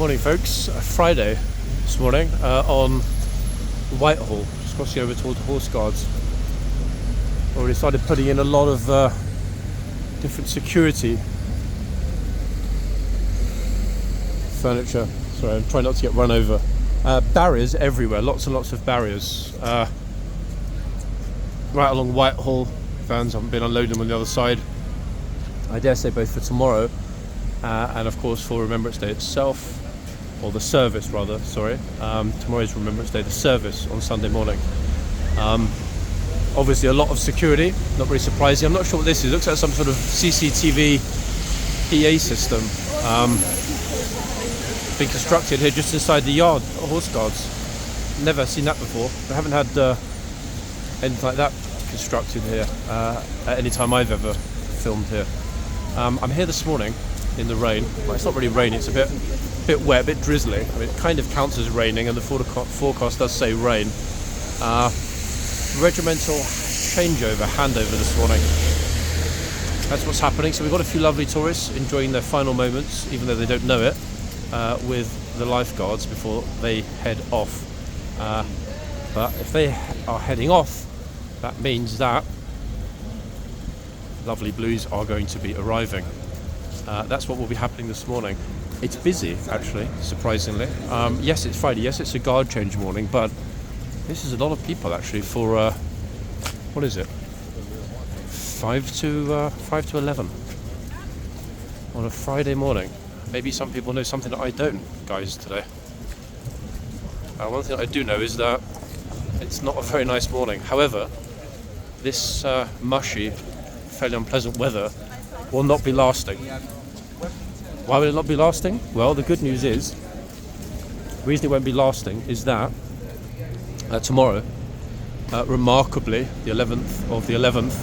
Morning folks, Friday this morning on Whitehall, just crossing over towards the horseguards. Already started putting in a lot of different security furniture. Sorry, I'm trying not to get run over. Barriers everywhere, lots and lots of barriers. Right along Whitehall, vans haven't been unloading them on the other side. I dare say both for tomorrow and of course for Remembrance Day itself. Or the service rather, sorry. Tomorrow's Remembrance Day, the service on Sunday morning. Obviously a lot of security, not very surprising. I'm not sure what this is. It looks like some sort of CCTV PA system. Being constructed here just inside the yard, horse guards. Never seen that before. I haven't had anything like that constructed here at any time I've ever filmed here. I'm here this morning in the rain. Well, it's not really raining, it's a bit wet, a bit drizzly. I mean, it kind of counts as raining, and the forecast does say rain. Regimental handover this morning. That's what's happening. So we've got a few lovely tourists enjoying their final moments, even though they don't know it, with the lifeguards before they head off. But if they are heading off, that means that lovely blues are going to be arriving. That's what will be happening this morning. It's busy, actually, surprisingly. Yes, it's Friday. Yes, it's a guard change morning, but this is a lot of people actually for what is it? 5 to 11 on a Friday morning. Maybe some people know something that I don't, guys, today. One thing I do know is that it's not a very nice morning. However, this mushy, fairly unpleasant weather will not be lasting. Why will it not be lasting? Well, the good news is, the reason it won't be lasting is that tomorrow, remarkably, the 11th of the 11th,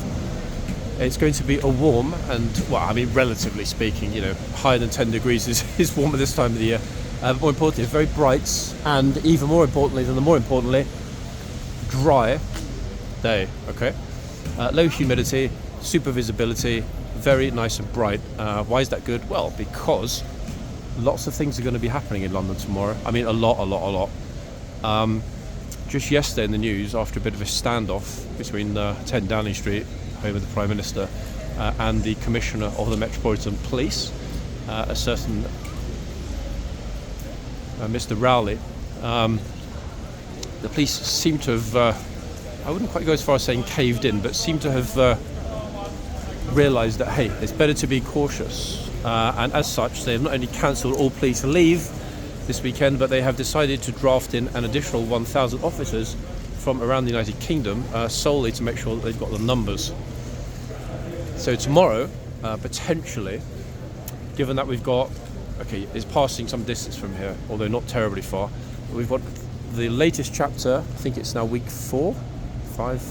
it's going to be a warm and, well, I mean, relatively speaking, you know, higher than 10 degrees is warm at this time of the year. But more importantly, very bright and even more importantly, dry day, okay? Low humidity, super visibility, very nice and bright. Why is that good? Well, because lots of things are going to be happening in London tomorrow. I mean, a lot. Just yesterday in the news, after a bit of a standoff between 10 Downing Street, home of the Prime Minister, and the Commissioner of the Metropolitan Police, a certain Mr. Rowley, the police seem to have, I wouldn't quite go as far as saying caved in, but seem to have realised that, hey, it's better to be cautious, and as such they have not only cancelled all police leave this weekend, but they have decided to draft in an additional 1,000 officers from around the United Kingdom, solely to make sure that they've got the numbers. So tomorrow, potentially, given that we've got, okay, it's passing some distance from here, although not terribly far, but we've got the latest chapter, I think it's now week 4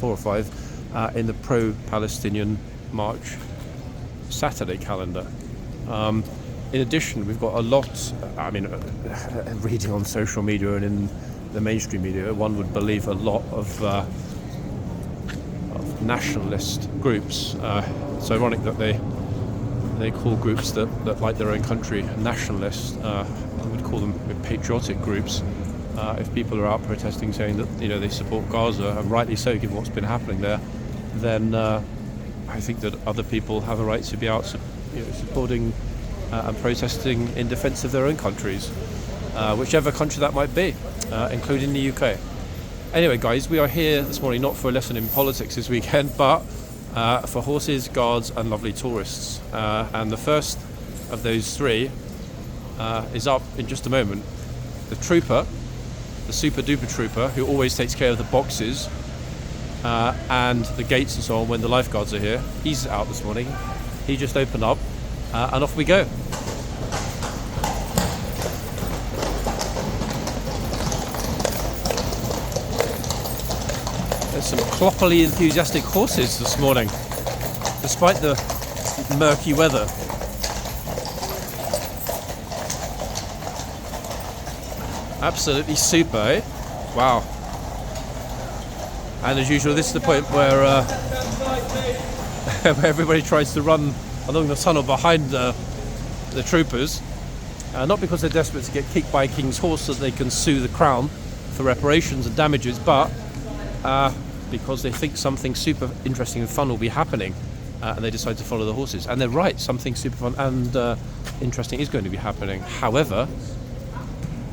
or 5, in the pro-Palestinian March Saturday calendar. In addition, we've got a lot, I mean, reading on social media and in the mainstream media, one would believe a lot of nationalist groups. It's ironic that they call groups that like their own country nationalist. I would call them patriotic groups. If people are out protesting saying that, you know, they support Gaza, and rightly so given what's been happening there, then I think that other people have a right to be out, supporting and protesting in defence of their own countries, whichever country that might be, including the UK. Anyway, guys, we are here this morning not for a lesson in politics this weekend, but for horses, guards, and lovely tourists. And the first of those three is up in just a moment. The trooper, the super duper trooper, who always takes care of the boxes and the gates and so on when the lifeguards are here, he's out this morning. He just opened up and off we go. There's some cloppily enthusiastic horses this morning, despite the murky weather. Absolutely super, eh? Wow. And as usual, this is the point where where everybody tries to run along the tunnel behind the troopers, Not because they're desperate to get kicked by a king's horse so that they can sue the crown for reparations and damages, but because they think something super interesting and fun will be happening, and they decide to follow the horses. And they're right, something super fun and interesting is going to be happening. However,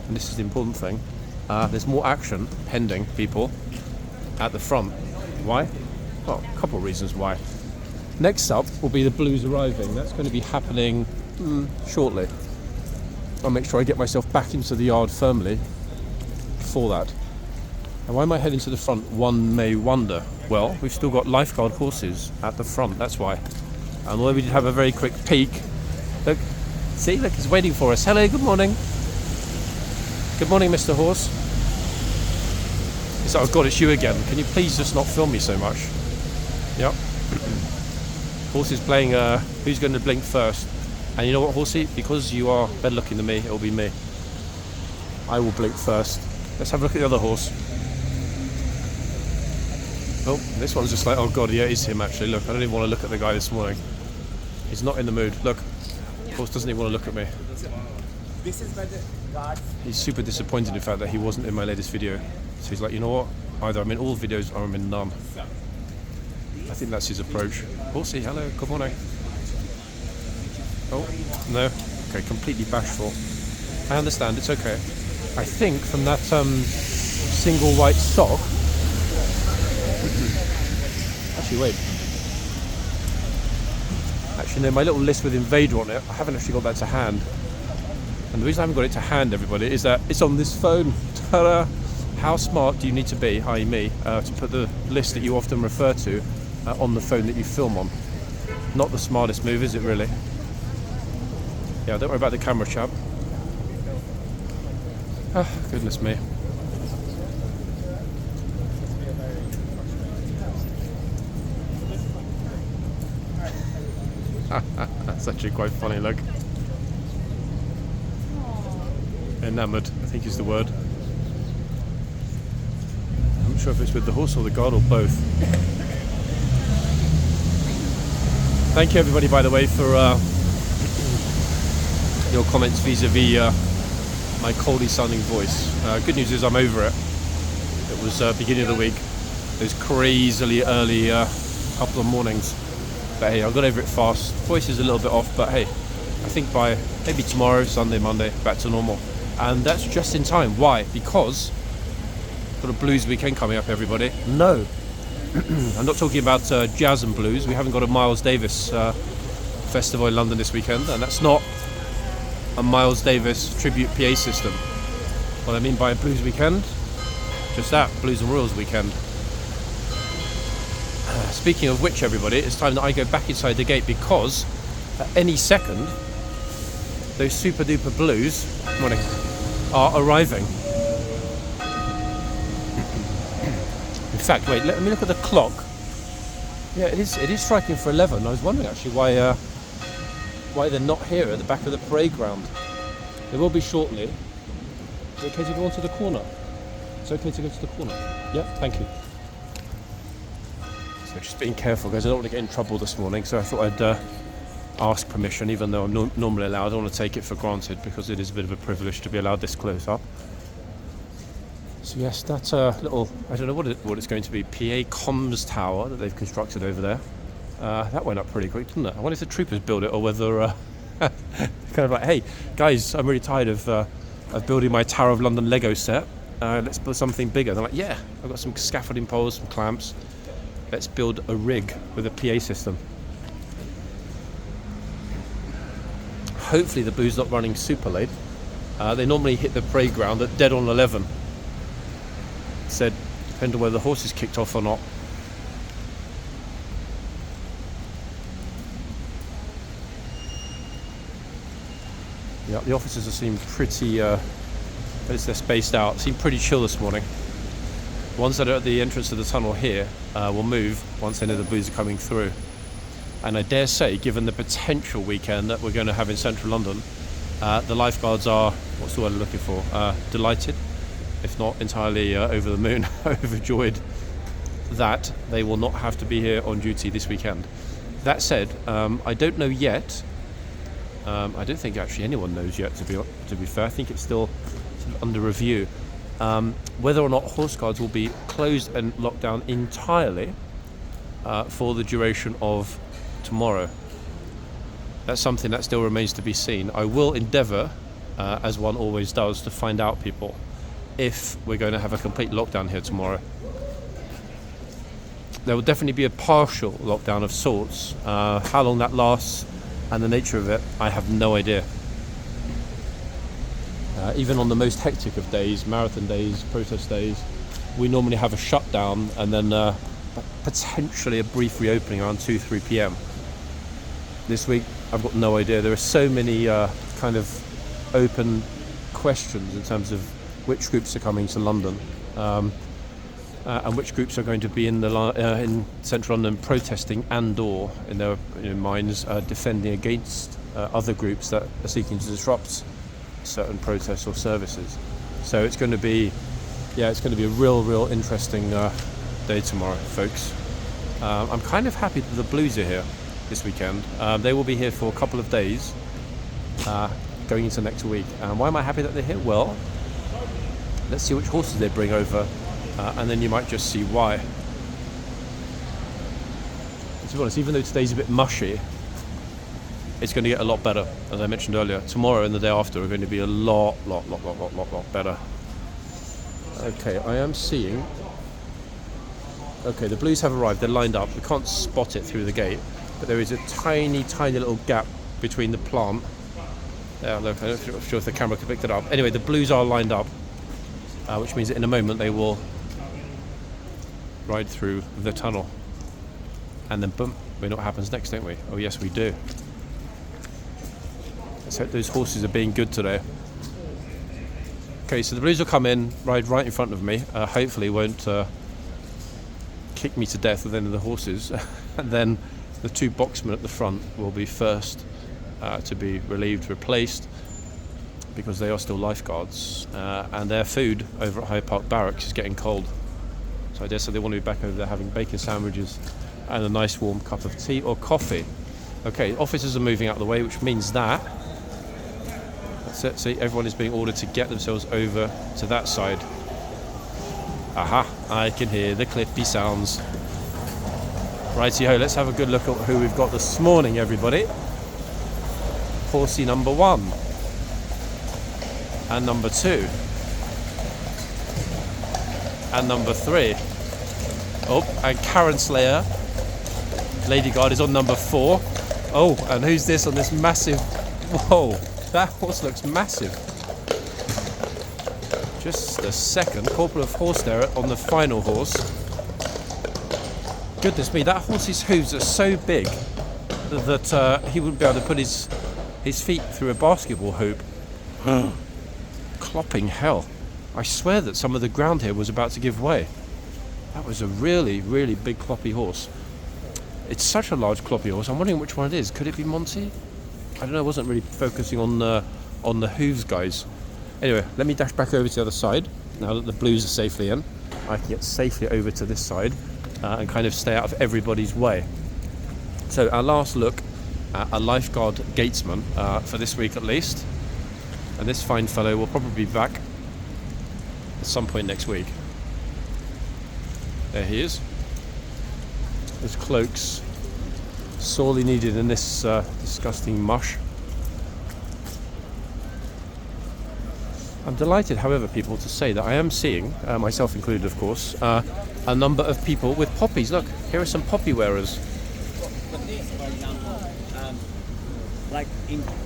and this is the important thing, there's more action pending, people, at the front. Why? Well, a couple of reasons why. Next up will be the Blues arriving. That's going to be happening shortly. I'll make sure I get myself back into the yard firmly for that. And why am I heading to the front? One may wonder. Well, we've still got lifeguard horses at the front, that's why. And although we did have a very quick peek, look, see, look, he's waiting for us. Hello, good morning. Good morning, Mr. Horse. It's like, oh God, it's you again. Can you please just not film me so much? Yep. Horse is playing who's going to blink first. And you know what, Horsey? Because you are better looking than me, it'll be me. I will blink first. Let's have a look at the other horse. Oh, this one's just like, oh God, yeah, it is him actually. Look, I don't even want to look at the guy this morning. He's not in the mood. Look, horse doesn't even want to look at me. This is by the guard. He's super disappointed in fact that he wasn't in my latest video. So he's like, you know what? Either I'm in all videos or I'm in none. I think that's his approach. Horsey, hello, good morning. Oh, no. Okay, completely bashful. I understand, it's okay. I think from that single white sock. Actually, wait. Actually, no, my little list with Invader on it, I haven't actually got that to hand. And the reason I haven't got it to hand, everybody, is that it's on this phone. Ta-da! How smart do you need to be, i.e. me, to put the list that you often refer to on the phone that you film on? Not the smartest move, is it really? Yeah, don't worry about the camera, chap. Oh, goodness me. That's actually quite funny, look. Enamoured, I think is the word. I'm not sure if it's with the horse or the guard or both. Thank you everybody, by the way, for your comments vis-a-vis my coldy sounding voice. Good news is I'm over it. It was beginning of the week. Those crazily early couple of mornings. But hey, I got over it fast. Voice is a little bit off, but hey, I think by maybe tomorrow, Sunday, Monday, back to normal. And that's just in time. Why? Because got a blues weekend coming up, everybody. No, I'm not talking about jazz and blues. We haven't got a Miles Davis festival in London this weekend, and that's not a Miles Davis tribute PA system. What I mean by a blues weekend, just that, Blues and Royals weekend. Speaking of which, everybody, it's time that I go back inside the gate because at any second those super duper blues are arriving. In fact, wait, let me look at the clock. Yeah, it is striking for 11. I was wondering actually why they're not here at the back of the parade ground. They will be shortly. Is it okay to go onto the corner? It's okay to go to the corner. Yeah, thank you. So just being careful, guys. I don't want to get in trouble this morning, so I thought I'd ask permission, even though I'm normally allowed. I don't want to take it for granted because it is a bit of a privilege to be allowed this close up. So yes, that's a little, I don't know what it's going to be, PA comms tower that they've constructed over there. That went up pretty quick, didn't it? I wonder if the troopers built it or whether kind of like, hey guys, I'm really tired of building my Tower of London Lego set. Let's build something bigger. They're like, yeah, I've got some scaffolding poles, some clamps. Let's build a rig with a PA system. Hopefully the blues not running super late. They normally hit the parade ground at dead on 11. Said, depending on whether the horse is kicked off or not. Yeah, the officers have seemed pretty, as they're spaced out, seem pretty chill this morning. Ones that are at the entrance to the tunnel here will move once they know the blues are coming through. And I dare say, given the potential weekend that we're going to have in central London, the lifeguards are, what's the word I'm looking for, delighted, if not entirely over the moon, overjoyed that they will not have to be here on duty this weekend. That said, I don't know yet I don't think actually anyone knows yet, to be fair. I think it's still sort of under review. Whether or not horse guards will be closed and locked down entirely for the duration of tomorrow. That's something that still remains to be seen. I will endeavour, as one always does, to find out, people, if we're going to have a complete lockdown here tomorrow. There will definitely be a partial lockdown of sorts. How long that lasts and the nature of it, I have no idea. Even on the most hectic of days, marathon days, protest days, we normally have a shutdown and then potentially a brief reopening around 2-3 p.m. This week, I've got no idea. There are so many kind of open questions in terms of which groups are coming to London and which groups are going to be in central London protesting and/or in their minds defending against other groups that are seeking to disrupt certain protests or services. So it's going to be, it's going to be a real interesting day tomorrow, folks. I'm kind of happy that the Blues are here this weekend. They will be here for a couple of days going into next week. Why am I happy that they're here? Well, let's see which horses they bring over, and then you might just see why. And to be honest, even though today's a bit mushy, it's going to get a lot better, as I mentioned earlier. Tomorrow and the day after are going to be a lot better. Okay, I am seeing... Okay, the Blues have arrived. They're lined up. We can't spot it through the gate, but there is a tiny little gap between the plant. Yeah, look, I'm not sure if the camera can pick it up. Anyway, the Blues are lined up, which means that in a moment they will ride through the tunnel. And then boom, we know what happens next, don't we? Oh yes, we do. Let's hope those horses are being good today. Okay, so the Blues will come in, ride right in front of me. Hopefully won't kick me to death with any of the horses. And then the two boxmen at the front will be first to be replaced, because they are still lifeguards, and their food over at Hyde Park Barracks is getting cold. So I dare say they want to be back over there having bacon sandwiches and a nice warm cup of tea or coffee. Okay, officers are moving out of the way, which means that's it. See, everyone is being ordered to get themselves over to that side. Aha, I can hear the clippy sounds. Righty-ho, let's have a good look at who we've got this morning, everybody. Horsey number 1 and number 2 and number 3. Oh, and Karen Slayer, Lady Guard, is on number 4. Oh, and who's this on this massive... Whoa, that horse looks massive. Just a second, Corporal of Horse there on the final horse. Goodness me, that horse's hooves are so big that he wouldn't be able to put his feet through a basketball hoop. Clopping hell. I swear that some of the ground here was about to give way. That was a really big cloppy horse. It's such a large cloppy horse. I'm wondering which one it is. Could it be Monty? I don't know. I wasn't really focusing on the hooves, guys. Anyway, let me dash back over to the other side. Now that the Blues are safely in, I can get safely over to this side and kind of stay out of everybody's way. So our last look at a lifeguard gatesman for this week at least. And this fine fellow will probably be back at some point next week. There he is. His cloaks sorely needed in this disgusting mush. I'm delighted, however, people, to say that I am seeing, myself included of course, a number of people with poppies. Look, here are some poppy wearers.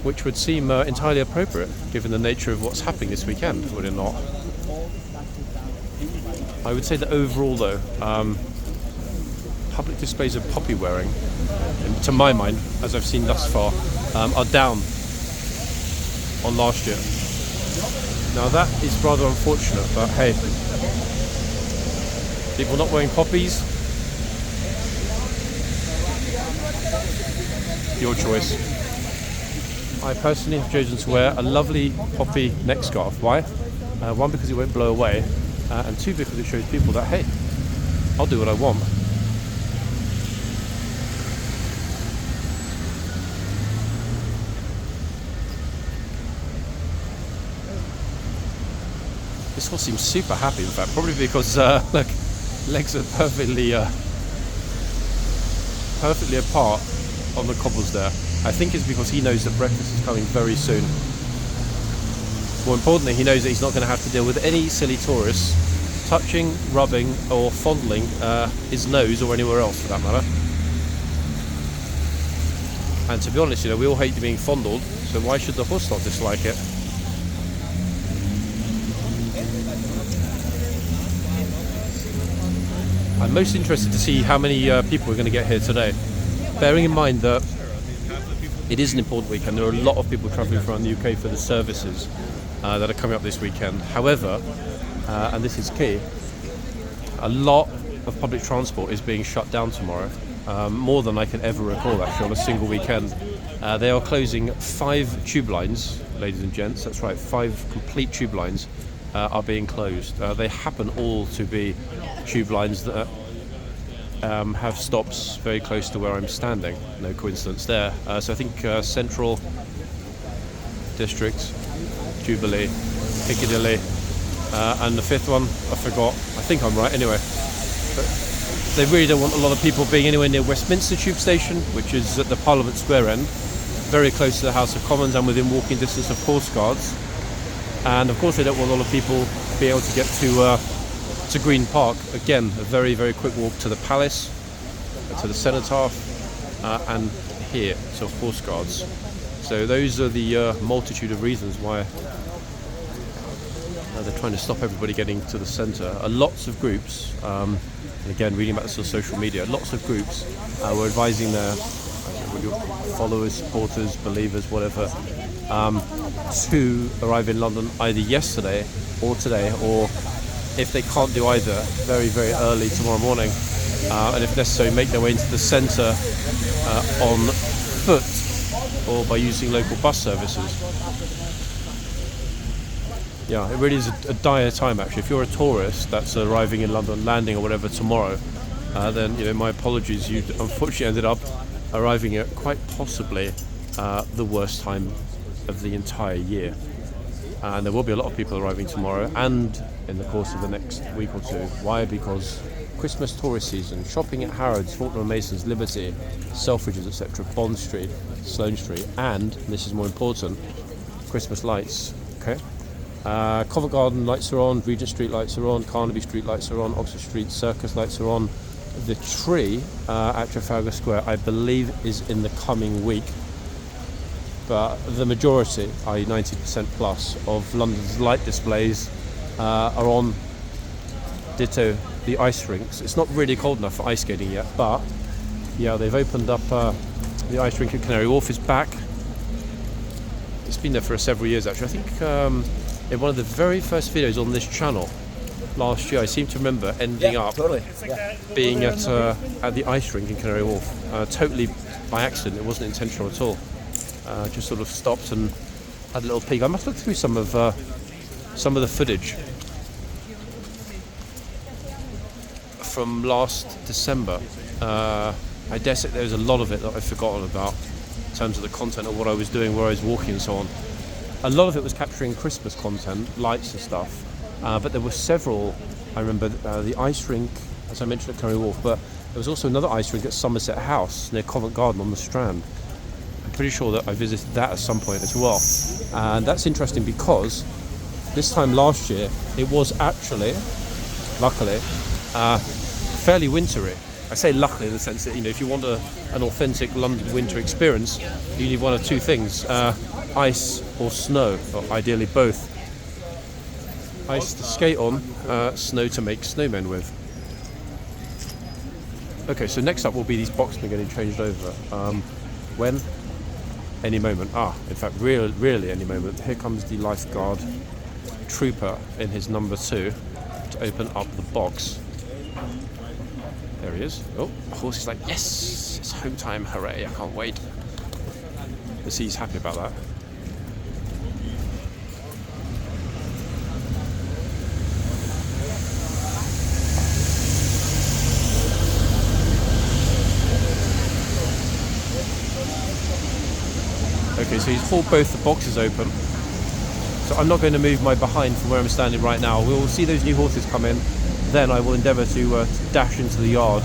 Which would seem entirely appropriate given the nature of what's happening this weekend, would it not? I would say that overall though, public displays of poppy wearing, to my mind, as I've seen thus far, are down on last year. Now that is rather unfortunate, but hey, people not wearing poppies, your choice. I personally have chosen to wear a lovely poppy neck scarf. Why? One, because it won't blow away, and two, because it shows people that, hey, I'll do what I want. This horse seems super happy, in fact, probably because look, legs are perfectly apart on the cobbles there. I think it's because he knows that breakfast is coming very soon. More importantly, he knows that he's not going to have to deal with any silly tourists touching, rubbing or fondling his nose or anywhere else for that matter. And to be honest, we all hate being fondled, so why should the horse not dislike it? I'm most interested to see how many people are going to get here today. Bearing in mind that it is an important weekend, there are a lot of people travelling from the UK for the services that are coming up this weekend. However, and this is key, a lot of public transport is being shut down tomorrow, more than I can ever recall actually on a single weekend. They are closing 5 tube lines, ladies and gents, that's right, 5 complete tube lines are being closed. They happen all to be tube lines that have stops very close to where I'm standing, no coincidence there. So I think Central, District, Jubilee, Piccadilly, and the 5th one, I forgot, I think I'm right anyway. But they really don't want a lot of people being anywhere near Westminster Tube Station, which is at the Parliament Square end, very close to the House of Commons and within walking distance of horseguards. And of course they don't want a lot of people being able to get to Green Park. Again, a very, very quick walk to the Palace, to the Cenotaph, and here to horseguards. So those are the multitude of reasons why they're trying to stop everybody getting to the centre. Lots of groups, and again reading about this on social media, lots of groups were advising their followers, supporters, believers, whatever, to arrive in London either yesterday or today, or if they can't do either, very, very early tomorrow morning, and if necessary make their way into the centre on foot or by using local bus services. Yeah, it really is a dire time actually. If you're a tourist that's arriving in London, landing or whatever tomorrow, then my apologies, you unfortunately ended up arriving at quite possibly the worst time of the entire year. And there will be a lot of people arriving tomorrow and in the course of the next week or two. Why? Because Christmas tourist season, shopping at Harrods, Fortnum & Mason's, Liberty, Selfridges, etc., Bond Street, Sloane Street, and this is more important, Christmas lights. Okay, Covent Garden lights are on, Regent Street lights are on, Carnaby Street lights are on, Oxford Street Circus lights are on. The tree at Trafalgar Square, I believe, is in the coming week. But the majority, i.e. 90% plus, of London's light displays are on. Ditto the ice rinks. It's not really cold enough for ice skating yet, but yeah, they've opened up the ice rink at Canary Wharf is back. It's been there for several years actually. I think in one of the very first videos on this channel last year, I seem to remember ending up being at the ice rink in Canary Wharf, totally by accident. It wasn't intentional at all. Just sort of stopped and had a little peek. I must look through some of the footage from last December. I dare say there's a lot of it that I've forgotten about in terms of the content of what I was doing, where I was walking and so on. A lot of it was capturing Christmas content, lights and stuff, but there were several. I remember the ice rink, as I mentioned, at Canary Wharf, but there was also another ice rink at Somerset House near Covent Garden on the Strand. I'm pretty sure that I visited that at some point as well. And that's interesting because this time last year it was actually, luckily, fairly wintry. I say luckily in the sense that, if you want an authentic London winter experience, you need one of two things, ice or snow, or ideally both. Ice to skate on, snow to make snowmen with. Okay, so next up will be these boxmen getting changed over. When? Any moment. In fact, really any moment. Here comes the lifeguard trooper in his number 2 to open up the box. There he is. Oh, the horse is like, yes, it's home time, hooray, I can't wait. Let's see, he's happy about that. Okay, so he's pulled both the boxes open. So I'm not going to move my behind from where I'm standing right now. We'll see those new horses come in. Then I will endeavour to dash into the yard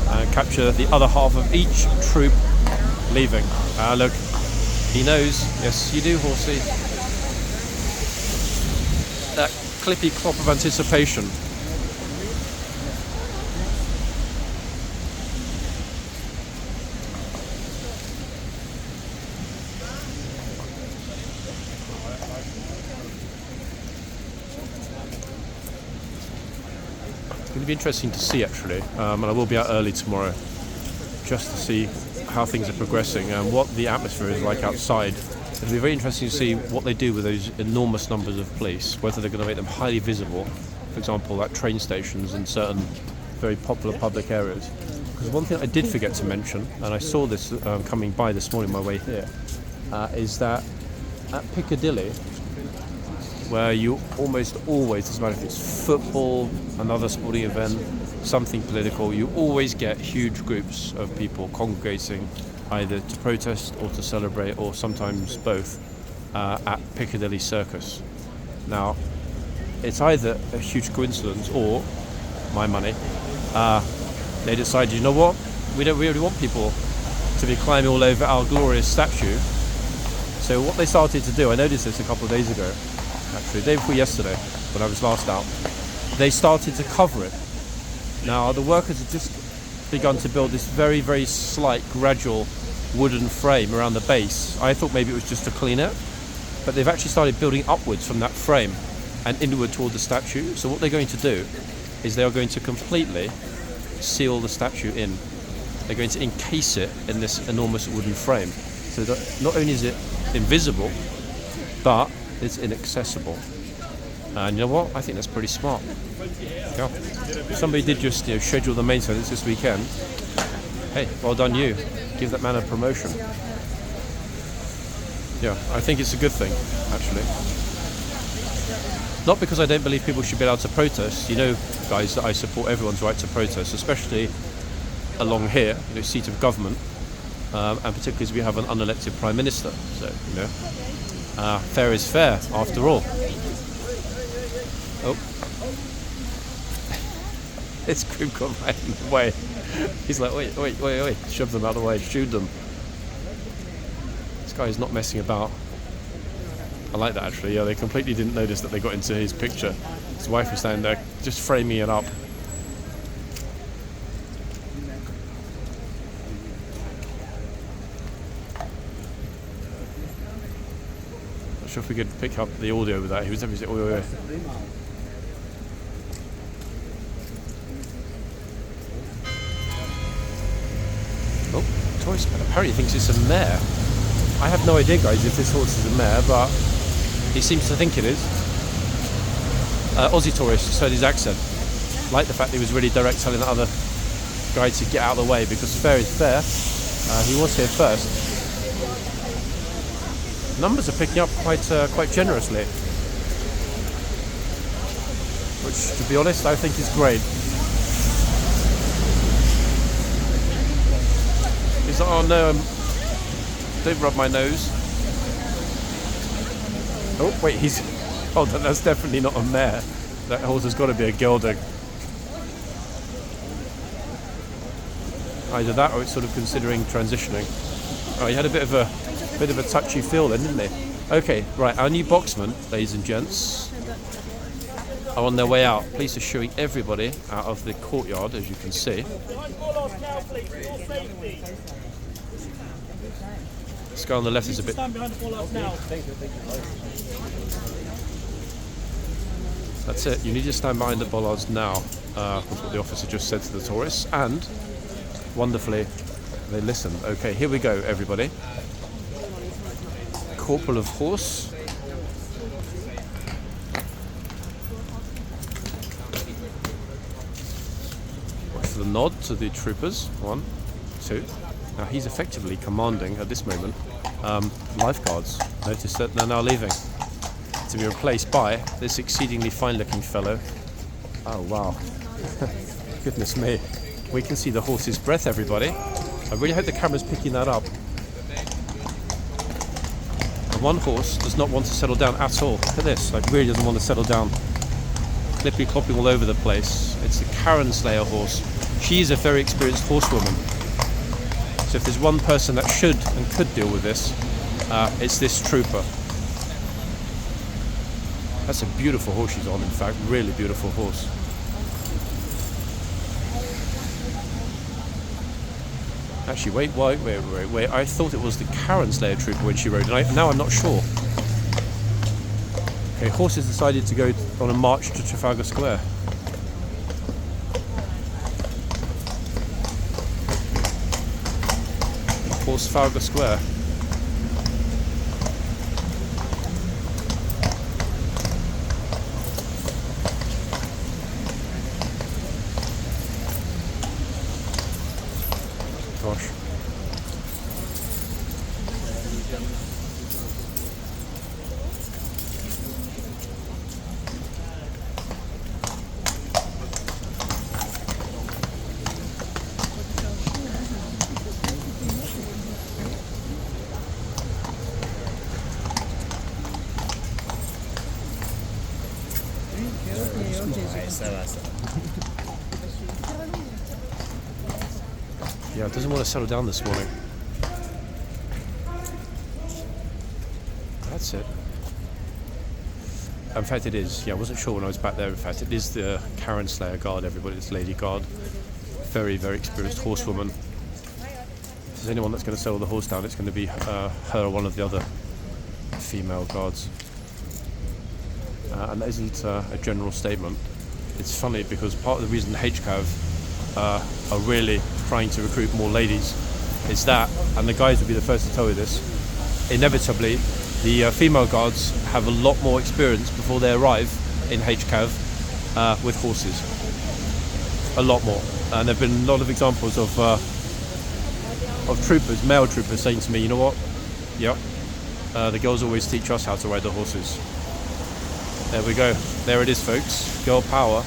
and capture the other half of each troop leaving. Look, he knows. Yes, you do, horsey. That clippy clop of anticipation. It's going to be interesting to see, actually, and I will be out early tomorrow just to see how things are progressing and what the atmosphere is like outside. It'll be very interesting to see what they do with those enormous numbers of police, whether they're going to make them highly visible, for example, at train stations and certain very popular public areas. Because one thing I did forget to mention, and I saw this coming by this morning on my way here, is that at Piccadilly, where you almost always, doesn't matter if it's football, another sporting event, something political, you always get huge groups of people congregating either to protest or to celebrate, or sometimes both, at Piccadilly Circus. Now, it's either a huge coincidence or, my money, they decided, you know what, we don't really want people to be climbing all over our glorious statue. So what they started to do, I noticed this a couple of days ago, actually, the day before yesterday, when I was last out, they started to cover it. Now, the workers had just begun to build this very, very slight, gradual wooden frame around the base. I thought maybe it was just to clean it, but they've actually started building upwards from that frame and inward toward the statue. So what they're going to do is they are going to completely seal the statue in. They're going to encase it in this enormous wooden frame. So that not only is it invisible, but it's inaccessible. And you know what? I think that's pretty smart. Yeah. If somebody did just schedule the maintenance this weekend, hey, well done you. Give that man a promotion. Yeah, I think it's a good thing, actually. Not because I don't believe people should be allowed to protest. You know, guys, that I support everyone's right to protest, especially along here, seat of government, and particularly as we have an unelected Prime Minister. So, fair is fair, after all. Oh. This group got right in the way. He's like, wait, shove them out of the way, shoot them. This guy is not messing about. I like that, actually. Yeah, they completely didn't notice that they got into his picture. His wife was standing there, just framing it up. Not sure if we could pick up the audio with that. He was definitely Tourist apparently thinks it's a mare. I have no idea, guys, if this horse is a mare, but he seems to think it is. Aussie tourist, just heard his accent. Like the fact that he was really direct, telling the other guy to get out of the way, because fair is fair. He was here first. Numbers are picking up quite generously, which, to be honest, I think is great. He's like, oh no, don't rub my nose. Oh wait, hold on, that's definitely not a mare. That horse has got to be a gelding. Either that or it's sort of considering transitioning. Oh, he had a bit of a touchy feel then, didn't he? Okay, right, our new boxmen, ladies and gents, are on their way out. Police are shooing everybody out of the courtyard, as you can see. This guy on the left is a bit... That's it, you need to stand behind the bollards now, was what the officer just said to the tourists, and wonderfully they listened. Okay, here we go, everybody. Corporal of horse. What's the nod to the troopers? 1, 2. Now he's effectively commanding, at this moment, lifeguards. Notice that they're now leaving to be replaced by this exceedingly fine-looking fellow. Oh wow. Goodness me. We can see the horse's breath, everybody. I really hope the camera's picking that up. And one horse does not want to settle down at all. Look at this, like really doesn't want to settle down. Clippy clopping all over the place. It's the Karen Slayer horse. She's a very experienced horsewoman. So if there's one person that should and could deal with this, it's this trooper. That's a beautiful horse she's on, in fact, really beautiful horse. Actually, wait. I thought it was the Karen Slayer trooper when she rode, and now I'm not sure. Okay, horses decided to go on a march to Trafalgar Square. Trafalgar Square. Gosh. Yeah, it doesn't want to settle down this morning. That's it. In fact, it is. Yeah, I wasn't sure when I was back there. In fact, it is the Karen Slayer guard, everybody. It's Lady Guard. Very, very experienced horsewoman. If there's anyone that's going to settle the horse down, it's going to be her or one of the other female guards. And that isn't a general statement. It's funny because part of the reason the HCAV are really trying to recruit more ladies is that, and the guys will be the first to tell you this, inevitably the female guards have a lot more experience before they arrive in HCAV with horses. A lot more. And there have been a lot of examples of troopers, male troopers, saying to me, you know what, yep, the girls always teach us how to ride the horses. There we go. There it is, folks. Girl power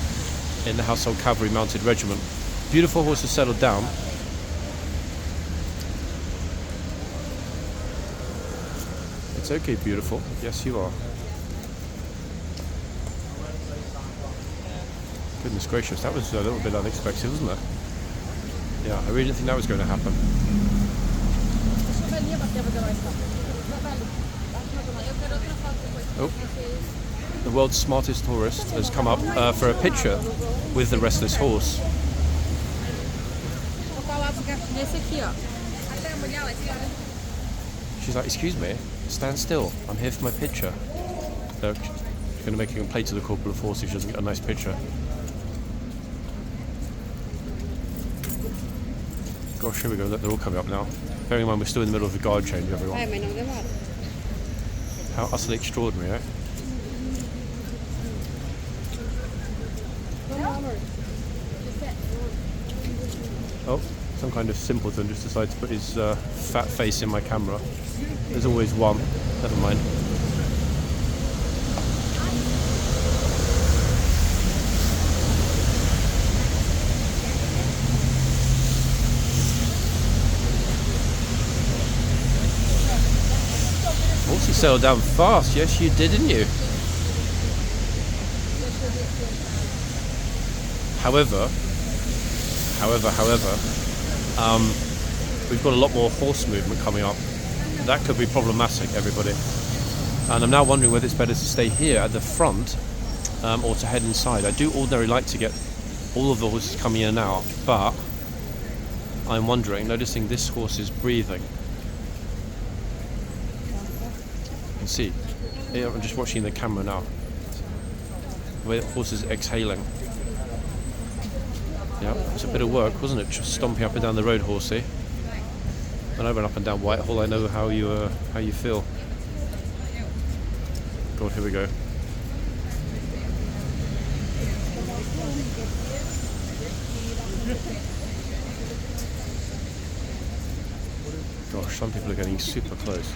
in the Household Cavalry Mounted Regiment. Beautiful horses settled down. It's okay, beautiful. Yes, you are. Goodness gracious, that was a little bit unexpected, wasn't it? Yeah, I really didn't think that was going to happen. Oh. The world's smartest tourist has come up for a picture with the restless horse. She's like, excuse me, stand still, I'm here for my picture. So she's going to make a complaint to the corporal of horse if she doesn't get a nice picture. Gosh, here we go, look, they're all coming up now. Bearing in mind we're still in the middle of the guard change, everyone. How utterly extraordinary, eh? Oh, some kind of simpleton just decided to put his fat face in my camera. There's always one. Never mind. Also settled down fast. Yes, you did, didn't you? However, we've got a lot more horse movement coming up. That could be problematic, everybody. And I'm now wondering whether it's better to stay here at the front or to head inside. I do ordinarily like to get all of the horses coming in and out, but I'm wondering, noticing this horse is breathing. You can see, I'm just watching the camera now. The way the horse is exhaling. Yeah, it was a bit of work, wasn't it? Just stomping up and down the road, horsey. When I run up and down Whitehall, I know how you feel. God, here we go. Gosh, some people are getting super close.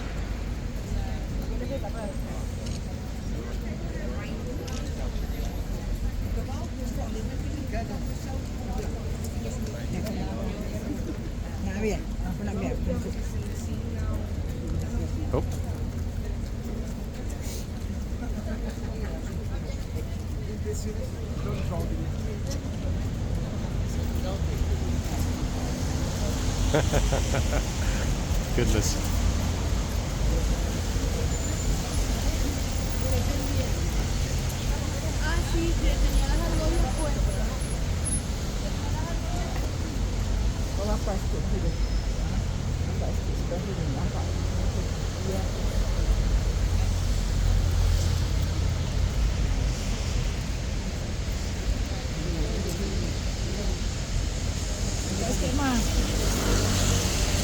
Oh, Goodness.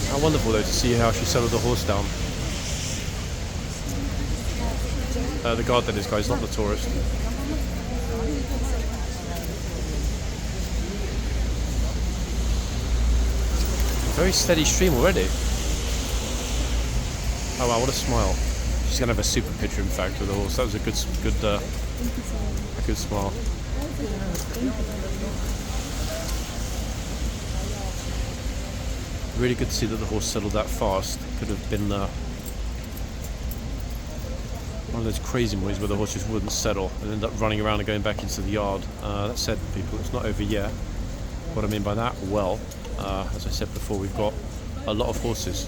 How wonderful though to see how she settled the horse down. The guard that is, guys, not the tourist. Very steady stream already. Oh wow, what a smile. She's gonna have a super picture in fact with the horse. That was a good smile. Really good to see that the horse settled that fast. Could have been one of those crazy mornings where the horse just wouldn't settle and end up running around and going back into the yard. That said, people, it's not over yet. What I mean by that, well, as I said before, we've got a lot of horses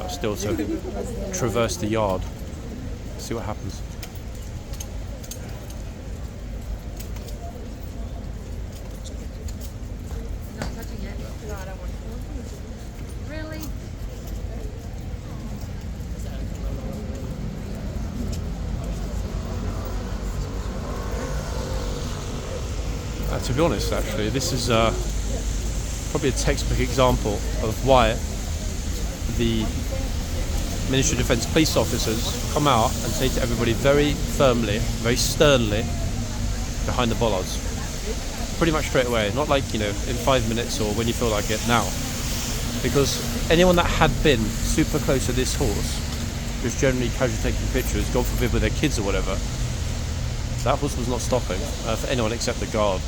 still to traverse the yard. See what happens. Not touching it. No, I don't want to. Really? To be honest, actually, this is probably a textbook example of why the Ministry of Defence police officers come out and say to everybody very firmly, very sternly, behind the bollards. Pretty much straight away, not like, in 5 minutes or when you feel like it, now. Because anyone that had been super close to this horse, who's generally casually taking pictures, God forbid with their kids or whatever, that horse was not stopping for anyone except the guard.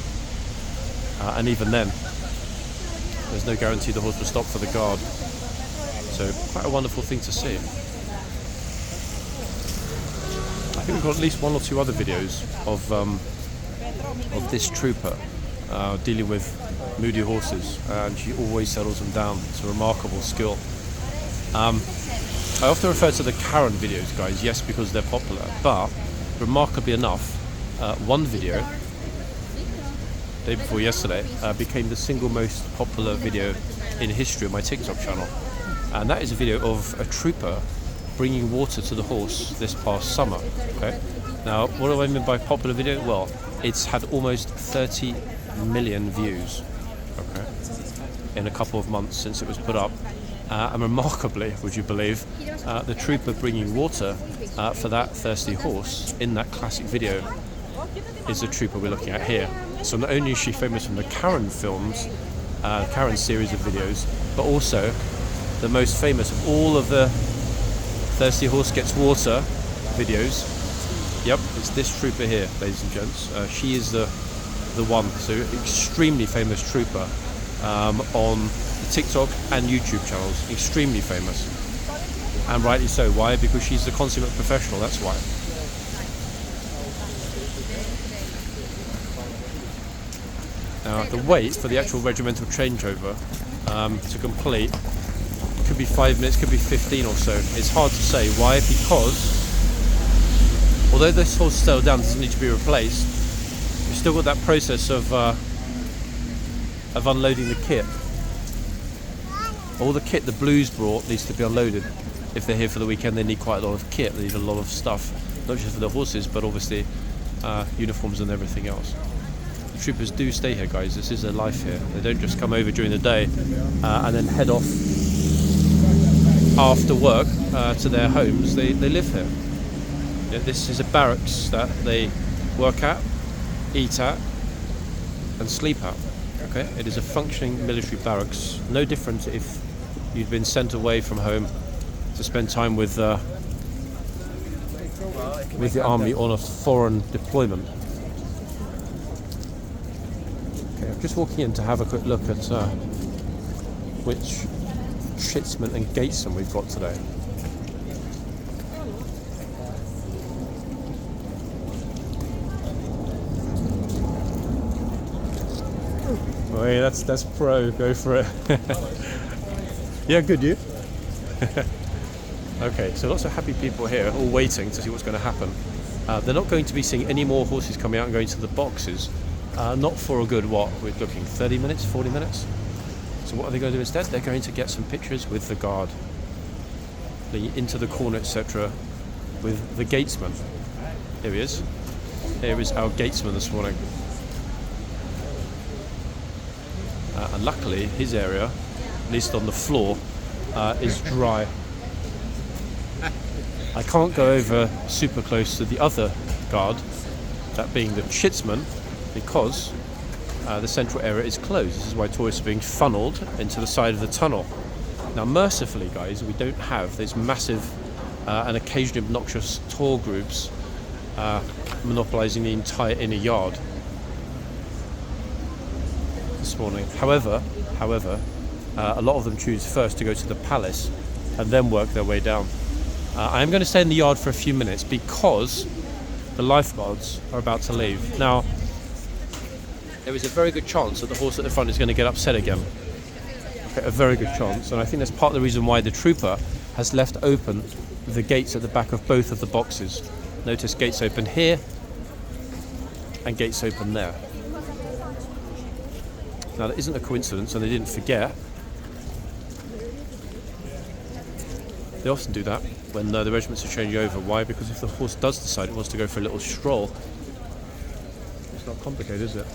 And even then, there's no guarantee the horse will stop for the guard. So quite a wonderful thing to see. I think we've got at least one or two other videos of this trooper dealing with moody horses, and she always settles them down. It's a remarkable skill. I often refer to the Karen videos, guys, yes, because they're popular, but remarkably enough, one video day before yesterday became the single most popular video in history of my TikTok channel, and that is a video of a trooper bringing water to the horse this past summer. Okay, now what do I mean by popular video? Well, it's had almost 30 million views, okay, in a couple of months since it was put up, and remarkably, would you believe, the trooper bringing water for that thirsty horse in that classic video is the trooper we're looking at here. So not only is she famous from the Karen films, Karen series of videos, but also the most famous of all of the thirsty horse gets water videos. Yep, it's this trooper here, ladies and gents. She is the one, so extremely famous trooper on the TikTok and YouTube channels, extremely famous, and rightly so. Why? Because she's the consummate professional, that's why. Now, the wait for the actual regimental changeover to complete could be 5 minutes, could be 15 or so. It's hard to say. Why? Because although this horse settled down, doesn't need to be replaced, you've still got that process of unloading the kit. All the kit the Blues brought needs to be unloaded. If they're here for the weekend, they need quite a lot of kit. They need a lot of stuff, not just for the horses, but obviously uniforms and everything else. Troopers do stay here, guys. This is their life here. They don't just come over during the day and then head off after work to their homes. They live here. Yeah, this is a barracks that they work at, eat at, and sleep at. Okay, it is a functioning military barracks. No different if you'd been sent away from home to spend time with the army on a foreign deployment. I'm just walking in to have a quick look at which shitsmen and gatesmen we've got today. Oh, yeah, that's pro. Go for it. Yeah, good, you? Okay, so lots of happy people here, all waiting to see what's going to happen. They're not going to be seeing any more horses coming out and going to the boxes. Not for a good, what, we're looking 30 minutes, 40 minutes? So what are they going to do instead? They're going to get some pictures with the guard. Into the corner, etc. with the gatesman. Here he is. Here is our gatesman this morning. And luckily, his area, at least on the floor, is dry. I can't go over super close to the other guard, that being the schizman, because the central area is closed. This is why tourists are being funneled into the side of the tunnel. Now, mercifully, guys, we don't have these massive and occasionally obnoxious tour groups monopolising the entire inner yard this morning. However, a lot of them choose first to go to the palace and then work their way down. I am going to stay in the yard for a few minutes because the lifeguards are about to leave. Now, there is a very good chance that the horse at the front is going to get upset again. Okay, a very good chance, and I think that's part of the reason why the trooper has left open the gates at the back of both of the boxes. Notice gates open here and gates open there. Now, that isn't a coincidence, and they didn't forget. They often do that when the regiments are changing over. Why? Because if the horse does decide it wants to go for a little stroll, it's not complicated, is it?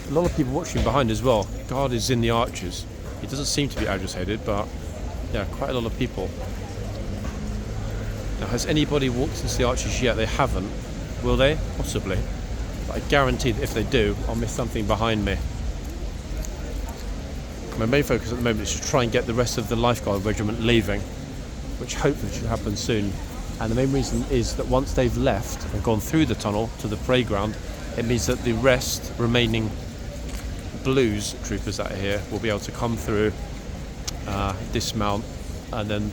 A lot of people watching behind as well. Guard is in the arches. He doesn't seem to be agitated, but yeah, quite a lot of people. Now, has anybody walked into the arches yet? They haven't. Will they? Possibly. But I guarantee that if they do, I'll miss something behind me. My main focus at the moment is to try and get the rest of the lifeguard regiment leaving, which hopefully should happen soon. And the main reason is that once they've left and gone through the tunnel to the parade ground, it means that the remaining blues troopers that are here will be able to come through, dismount, and then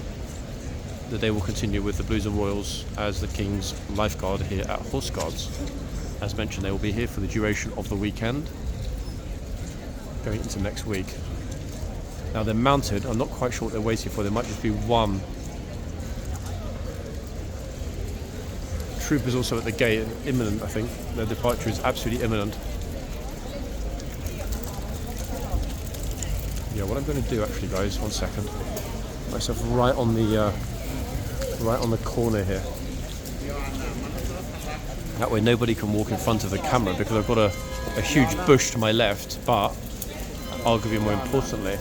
the day will continue with the Blues and Royals as the King's Lifeguard here at Horseguards. As mentioned, they will be here for the duration of the weekend, going into next week. Now, they're mounted. I'm not quite sure what they're waiting for. There might just be one. Troopers also at the gate, imminent, I think. Their departure is absolutely imminent. Yeah, what I'm going to do actually, guys, one second. Put myself right on the corner here. That way nobody can walk in front of the camera because I've got a huge bush to my left, but arguably more importantly,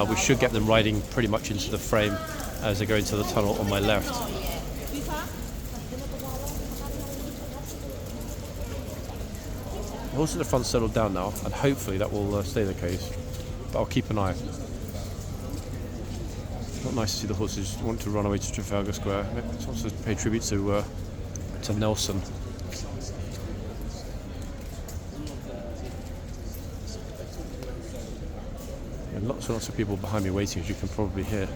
we should get them riding pretty much into the frame as they go into the tunnel on my left. The horses at the front settled down now, and hopefully that will stay the case. But I'll keep an eye. Not nice to see the horses want to run away to Trafalgar Square. It's also to pay tribute to Nelson. And lots of people behind me waiting, as you can probably hear.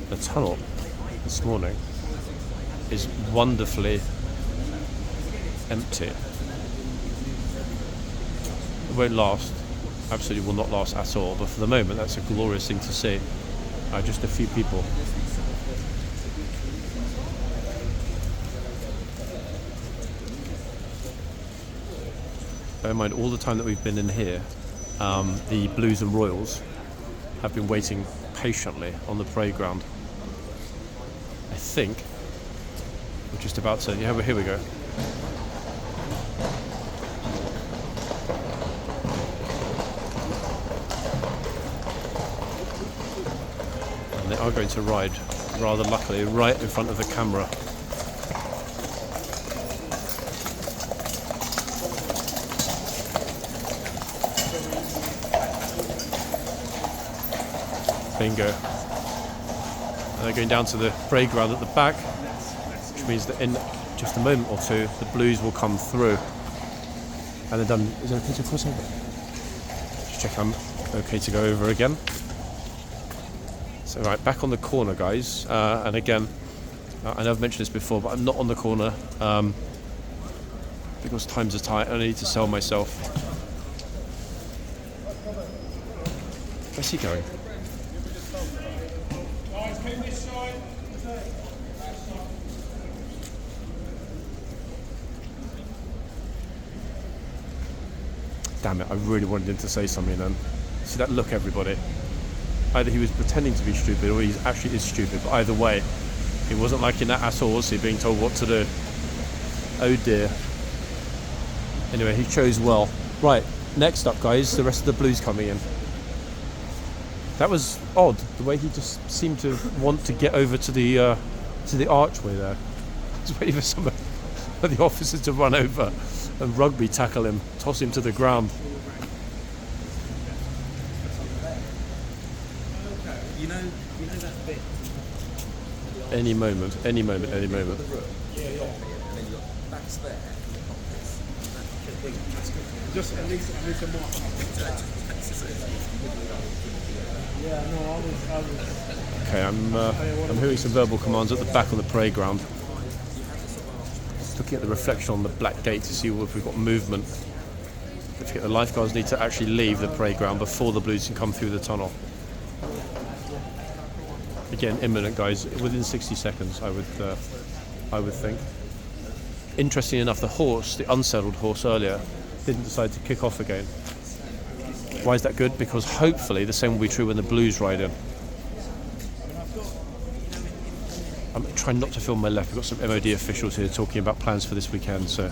The tunnel this morning is wonderfully empty. It won't last, absolutely will not last at all, but for the moment that's a glorious thing to see. Just a few people. Bear in mind, all the time that we've been in here, the Blues and Royals have been waiting patiently on the parade ground. I think we're just about to, yeah, here we go. And they are going to ride, rather luckily, right in front of the camera. Bingo. And they're going down to the parade ground at the back, which means that in just a moment or two, the Blues will come through. And they're done. Is it okay to cross over? Just check I'm okay to go over again. So, right, back on the corner, guys. And again, I know I've mentioned this before, but I'm not on the corner because times are tight and I need to sell myself. Where's he going? Damn it, I really wanted him to say something then. See that look, everybody? Either he was pretending to be stupid or he actually is stupid, but either way, he wasn't liking that at all, was he, being told what to do? Oh dear. Anyway, he chose well. Right, next up, guys, the rest of the blues coming in. That was odd, the way he just seemed to want to get over to the archway there. He's waiting for some of the officers to run over and rugby tackle him, toss him to the ground. You know that bit? Any moment, any moment, any moment. Yeah. And then your back's there. Just at least a mark. Yeah, no, I was. Okay, I'm hearing some verbal commands at the back on the parade ground. Just looking at the reflection on the black gate to see if we've got movement. Don't forget the lifeguards need to actually leave the parade ground before the blues can come through the tunnel. Again, imminent, guys. Within 60 seconds, I would think. Interesting enough, the horse, the unsettled horse earlier, didn't decide to kick off again. Why is that good? Because hopefully the same will be true when the blues ride in. I'm trying not to film my left. We've got some MOD officials here talking about plans for this weekend, so.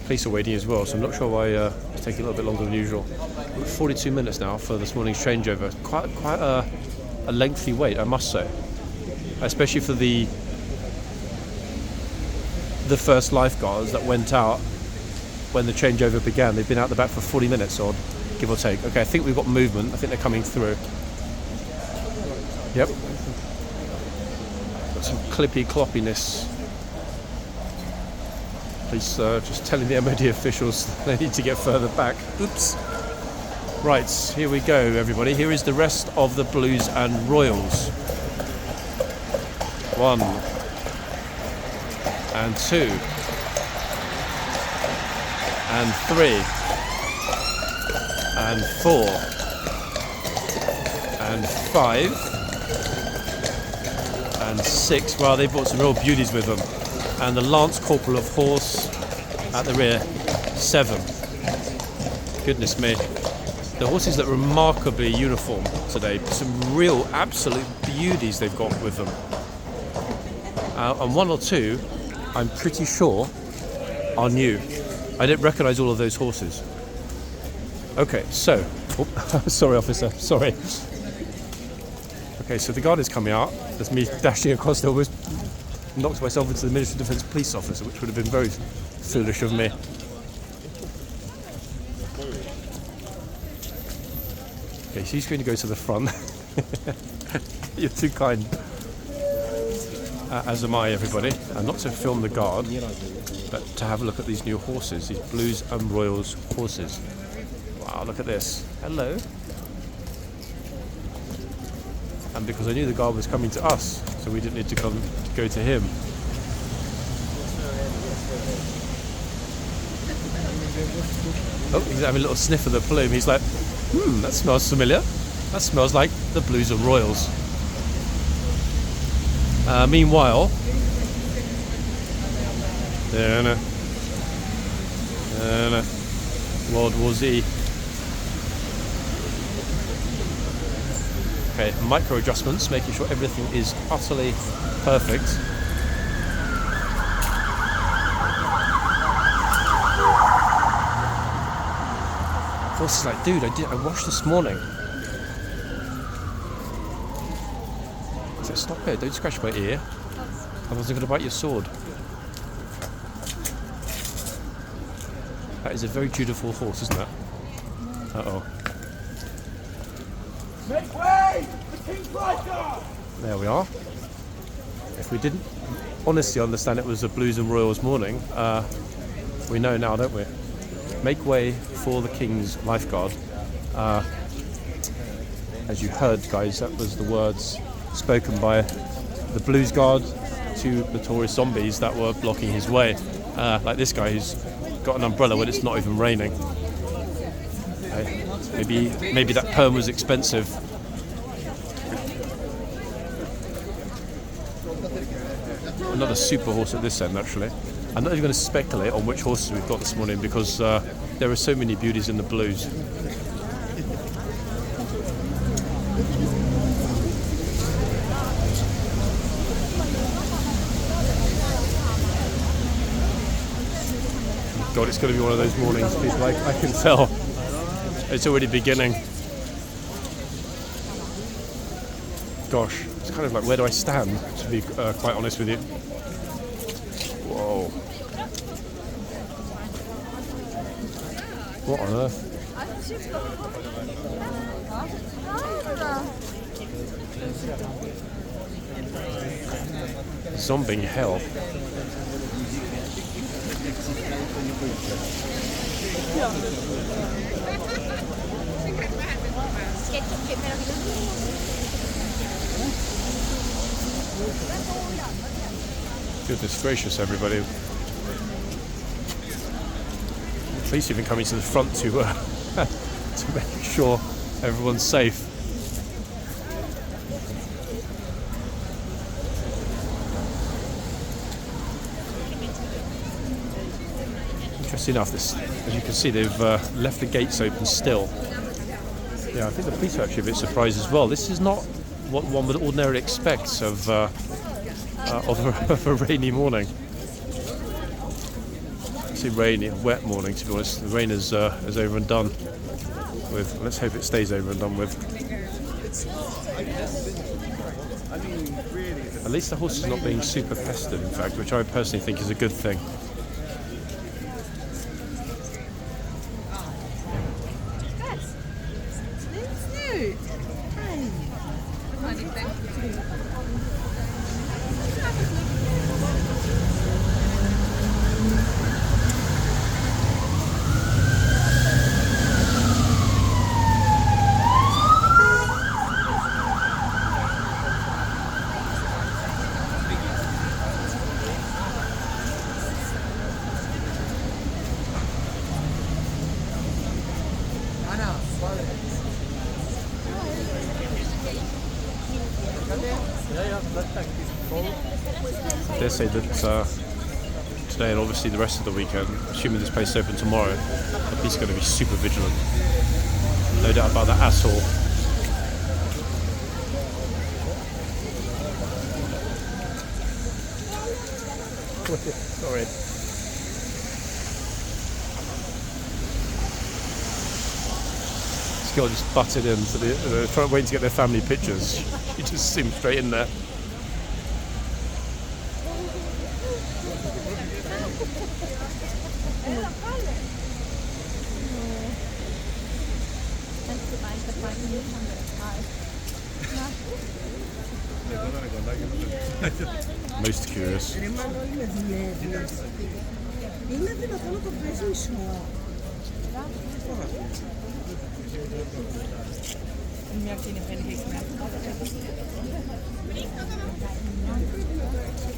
Police are waiting as well, so I'm not sure why it's taking a little bit longer than usual. 42 minutes now for this morning's changeover. Quite a lengthy wait, I must say. Especially for the first lifeguards that went out when the changeover began. They've been out the back for 40 minutes, or give or take. Okay, I think we've got movement. I think they're coming through. Yep. Got some clippy-cloppiness. Police just telling the MOD officials they need to get further back. Oops. Right, here we go, everybody. Here is the rest of the Blues and Royals. 1 and 2 and 3 and 4 and 5 and 6. Wow, they brought some real beauties with them. And the Lance Corporal of Horse at the rear, 7. Goodness me. The horses look remarkably uniform today. Some real absolute beauties they've got with them. And 1 or 2, I'm pretty sure, are new. I didn't recognise all of those horses. Okay, so... Oh, sorry, officer, sorry. Okay, so the guard is coming out. There's me dashing across the almost knocked myself into the Ministry of Defence police officer, which would have been very foolish of me. Okay, she's going to go to the front. You're too kind. As am I, everybody. And not to film the guard, but to have a look at these new horses, these Blues and Royals horses. Wow, look at this. Hello. And because I knew the guard was coming to us, so we didn't need to go to him. Oh, he's having a little sniff of the plume. He's like, that smells familiar. That smells like the Blues and Royals. Meanwhile, World War Z. Okay, micro adjustments, making sure everything is utterly perfect. Horse is like, dude, I washed this morning. I said, stop it, don't scratch my ear. I wasn't going to bite your sword. That is a very dutiful horse, isn't it? Uh-oh. Make way! The Kingslifeguard! There we are. If we didn't honestly understand it was a Blues and Royals morning, we know now, don't we? Make way for the King's Lifeguard. As you heard, guys, that was the words spoken by the blues guard to the tourist zombies that were blocking his way. Like this guy who's got an umbrella when it's not even raining. Maybe that perm was expensive. Another super horse at this end, actually. I'm not even going to speculate on which horses we've got this morning because there are so many beauties in the blues. God, it's going to be one of those mornings, people. I can tell. It's already beginning. Gosh, it's kind of like, where do I stand, to be quite honest with you. Whoa. What on earth? Zombie hell. Goodness gracious, everybody. The police even coming to the front to to make sure everyone's safe. Interesting enough, this, as you can see, they've left the gates open still. Yeah, I think the police are actually a bit surprised as well. This is not what one would ordinarily expect of a rainy morning. It's a rainy, wet morning, to be honest. The rain is over and done with. Let's hope it stays over and done with. At least the horse is not being super pestered, in fact, which I personally think is a good thing. I dare say that today and obviously the rest of the weekend, assuming this place is open tomorrow, the police are going to be super vigilant. No doubt about that at all. Sorry. This girl just butted in, so they're waiting to get their family pictures. She just zoomed straight in there. Most curious.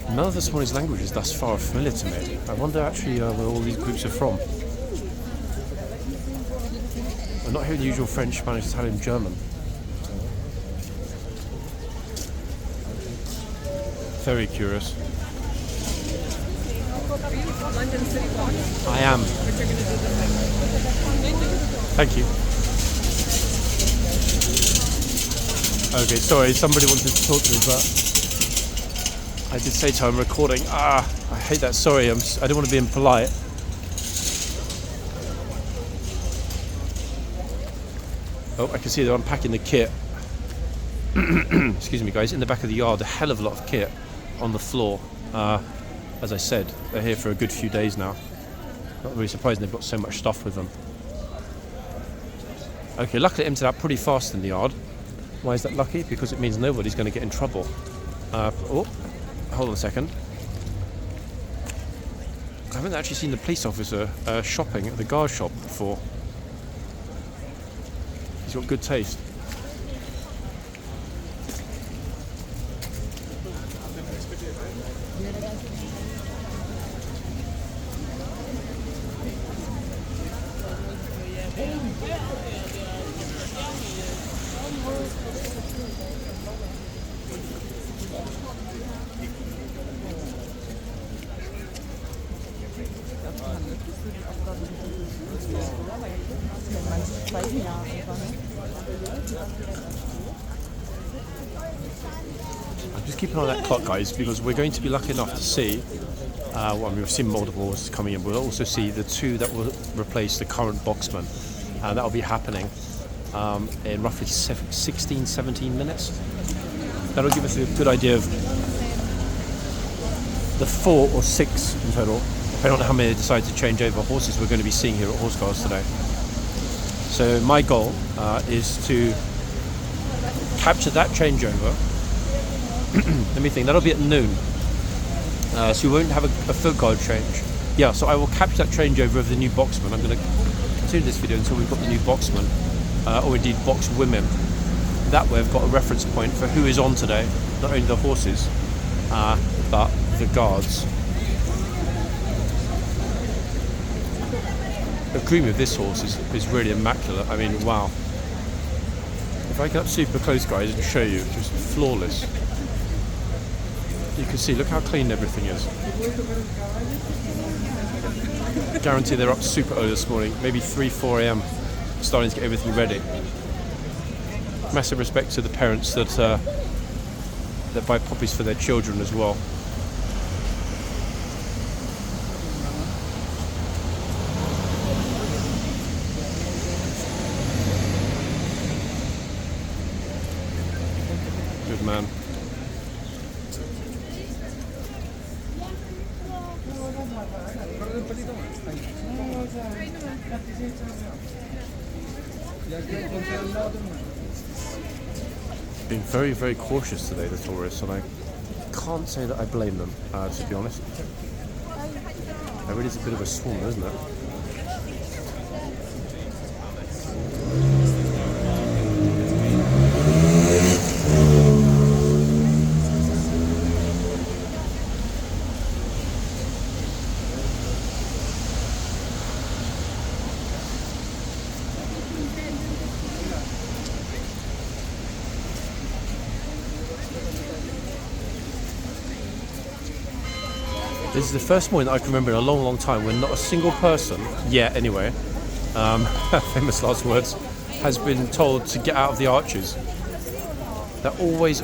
None of this morning's languages thus far are familiar to me. I wonder actually where all these groups are from. I'm not hearing the usual French, Spanish, Italian, German. Very curious. I am. Thank you. Okay, sorry, somebody wanted to talk to me, but I did say to her I'm recording. I hate that. Sorry, I don't want to be impolite. Oh, I can see they're unpacking the kit. Excuse me, guys. In the back of the yard, a hell of a lot of kit on the floor. As I said, they're here for a good few days now. Not really surprising they've got so much stuff with them. Okay, luckily it emptied out pretty fast in the yard. Why is that lucky? Because it means nobody's going to get in trouble. Oh, hold on a second. I haven't actually seen the police officer shopping at the guard shop before. He's got good taste. I'm just keeping an eye on that clock, guys, because we're going to be lucky enough to see, well, I mean, we've seen multiple horses coming in, but we'll also see the two that will replace the current boxman. That will be happening in roughly 16, 17 minutes. That'll give us a good idea of the 4 or 6 in total, depending on how many decide to change over horses we're going to be seeing here at Horseguards today. So my goal is to capture that changeover. Let me think, that'll be at noon. So we won't have a foot guard change. Yeah, so I will capture that changeover of the new boxman. I'm going to continue this video until we've got the new boxman, or indeed box women. That way I've got a reference point for who is on today, not only the horses, but the guards. The cream of this horse is really immaculate. I mean, wow. If I get up super close, guys, and show you, just flawless. You can see, look how clean everything is. Guarantee they're up super early this morning, maybe 3-4 a.m, starting to get everything ready. Massive respect to the parents that buy puppies for their children as well. Good man. Being very, very cautious today, the tourists, and I can't say that I blame them, to be honest. It really is a bit of a swarm, isn't it? This is the first morning that I can remember in a long, long time when not a single person, yet anyway, famous last words, has been told to get out of the arches. That always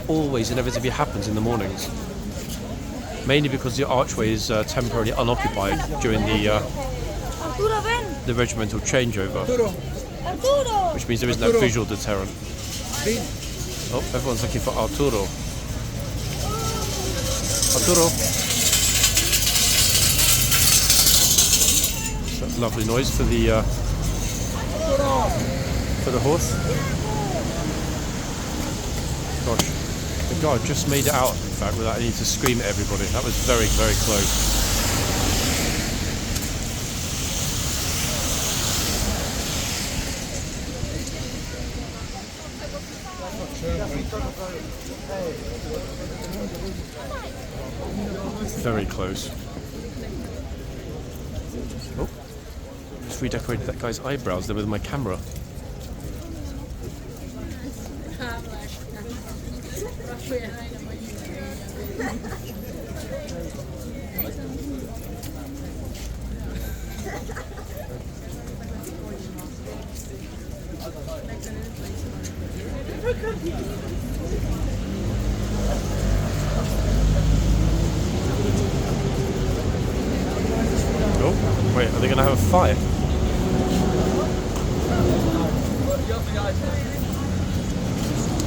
inevitably happens in the mornings. Mainly because the archway is temporarily unoccupied during the regimental changeover. Which means there isn't that visual deterrent. Oh, everyone's looking for Arturo. Arturo. That's a lovely noise for the horse. Gosh, the guard just made it out, in fact, without needing to scream at everybody. That was very, very close. Very close. Oh, just redecorated that guy's eyebrows there with my camera. Oh, wait, are they going to have a fight?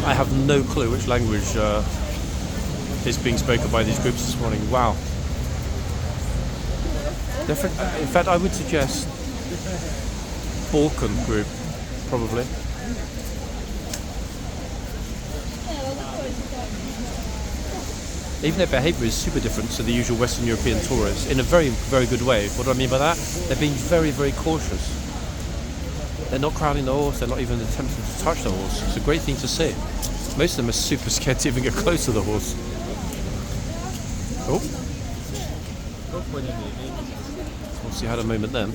I have no clue which language is being spoken by these groups this morning. Wow. In fact, I would suggest Balkan group, probably. Even their behaviour is super different to the usual Western European tourists in a very, very good way. What do I mean by that? They're being very, very cautious. They're not crowding the horse, they're not even attempting to touch the horse. It's a great thing to see. Most of them are super scared to even get close to the horse. Oh. Obviously had a moment then.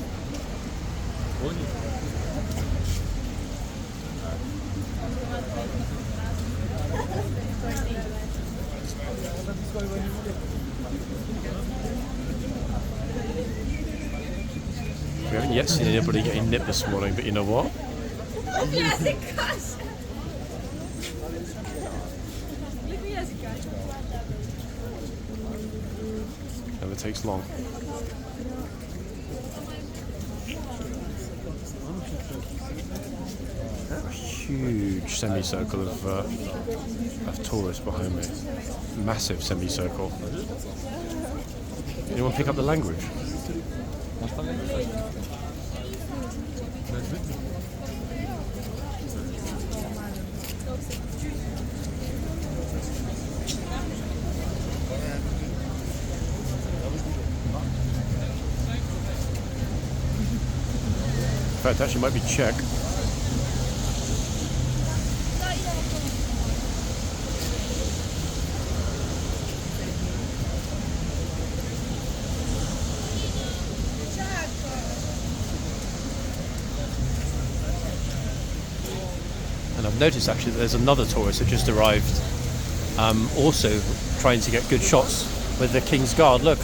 yet seen anybody getting nipped this morning, but you know what? Never takes long. A huge semicircle of tourists behind me. Massive semicircle. Anyone pick up the language? In fact, actually might be Czech. And I've noticed actually that there's another tourist that just arrived, also trying to get good shots with the King's Guard. Look.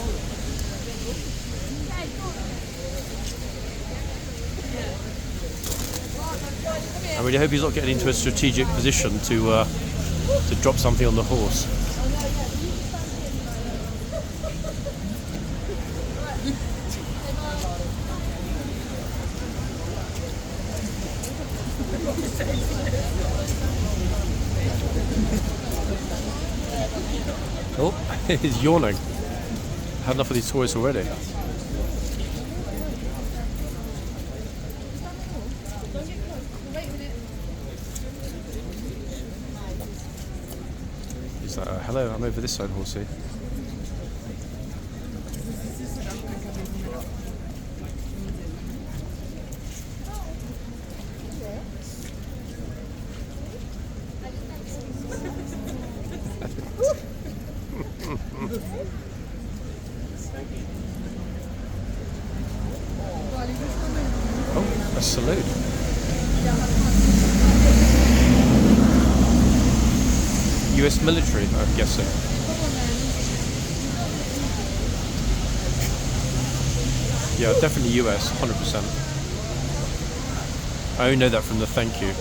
I really hope he's not getting into a strategic position to drop something on the horse. Oh, he's yawning. Had enough of these tourists already. He's like, hello, I'm over this side, horsey. Oh, a salute. US military, I'm guessing. Yeah, definitely US, 100%. I only know that from the thank you.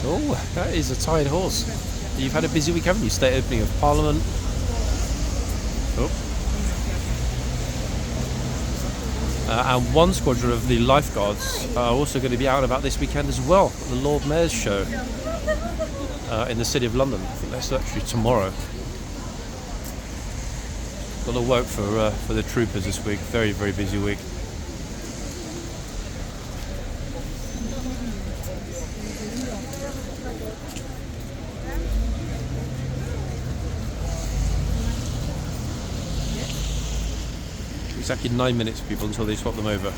Oh, that is a tired horse. You've had a busy week, haven't you? State opening of Parliament. Oh. And one squadron of the lifeguards are also going to be out and about this weekend as well at the Lord Mayor's show in the City of London. I think that's actually tomorrow. A lot of work for the troopers this week. Very, very busy week. Exactly 9 minutes, people, until they swap them over.